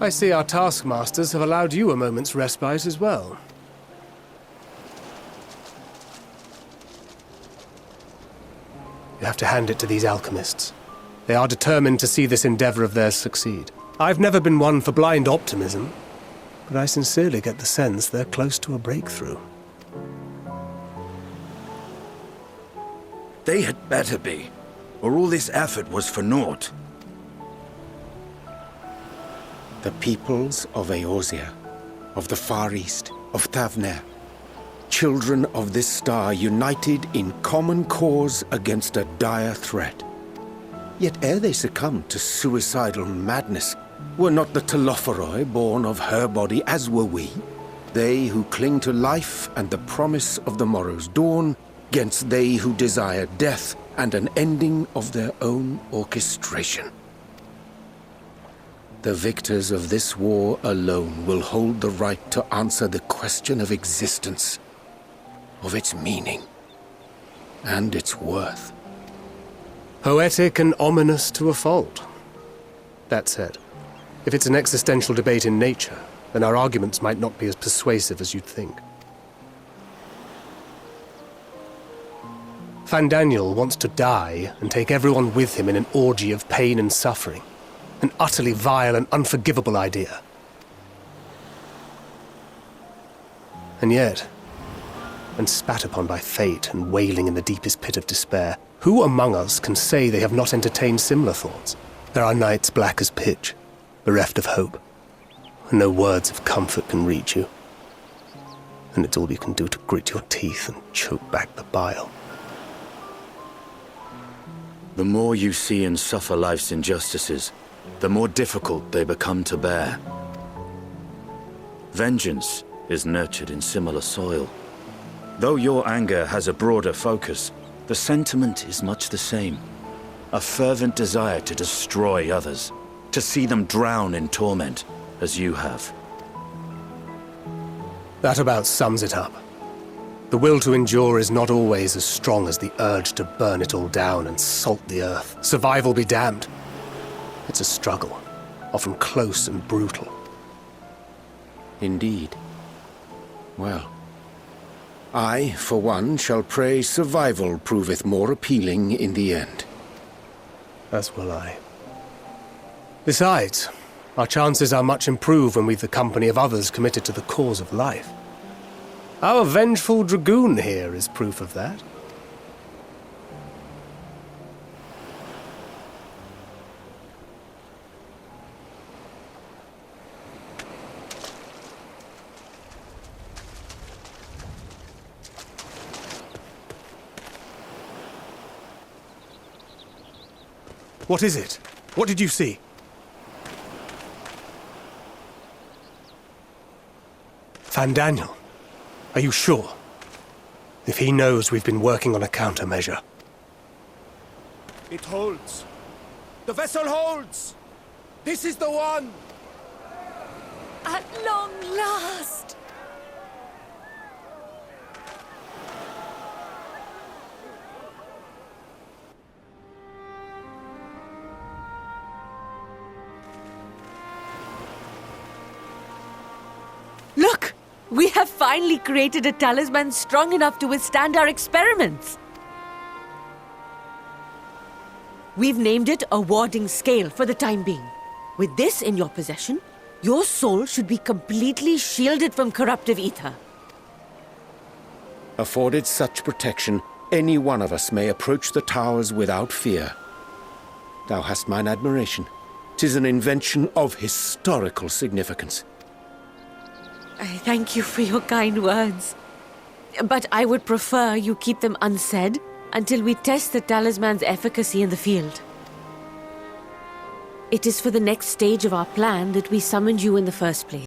I see our taskmasters have allowed you a moment's respite as well. You have to hand it to these alchemists. They are determined to see this endeavor of theirs succeed. I've never been one for blind optimism, but I sincerely get the sense they're close to a breakthrough. They had better be, or all this effort was for naught. The peoples of Eorzea, of the Far East, of Thavner, children of this star united in common cause against a dire threat. Yet ere they succumbed to suicidal madness, were not the Telophoroi born of her body as were we? They who cling to life and the promise of the morrow's dawn, against they who desire death and an ending of their own orchestration. The victors of this war alone will hold the right to answer the question of existence, of its meaning, and its worth. Poetic and ominous to a fault. That said, if it's an existential debate in nature, then our arguments might not be as persuasive as you'd think. Fandaniel wants to die and take everyone with him in an orgy of pain and suffering. An utterly vile and unforgivable idea. And yet, when spat upon by fate and wailing in the deepest pit of despair, who among us can say they have not entertained similar thoughts? There are nights black as pitch, bereft of hope, and no words of comfort can reach you. And it's all you can do to grit your teeth and choke back the bile. The more you see and suffer life's injustices, the more difficult they become to bear. Vengeance is nurtured in similar soil. Though your anger has a broader focus, the sentiment is much the same. A fervent desire to destroy others, to see them drown in torment, as you have. That about sums it up. The will to endure is not always as strong as the urge to burn it all down and salt the earth. Survival be damned. It's a struggle, often close and brutal. Indeed. Well, I, for one, shall pray survival proveth more appealing in the end. As will I. Besides, our chances are much improved when we've the company of others committed to the cause of life. Our vengeful dragoon here is proof of that. What is it? What did you see? Fandaniel, are you sure? If he knows we've been working on a countermeasure. It holds. The vessel holds! This is the one! At long last! Look! We have finally created a talisman strong enough to withstand our experiments! We've named it a warding scale for the time being. With this in your possession, your soul should be completely shielded from corruptive ether. Afforded such protection, any one of us may approach the towers without fear. Thou hast mine admiration. 'Tis an invention of historical significance. I thank you for your kind words. But I would prefer you keep them unsaid until we test the talisman's efficacy in the field. It is for the next stage of our plan that we summoned you in the first place.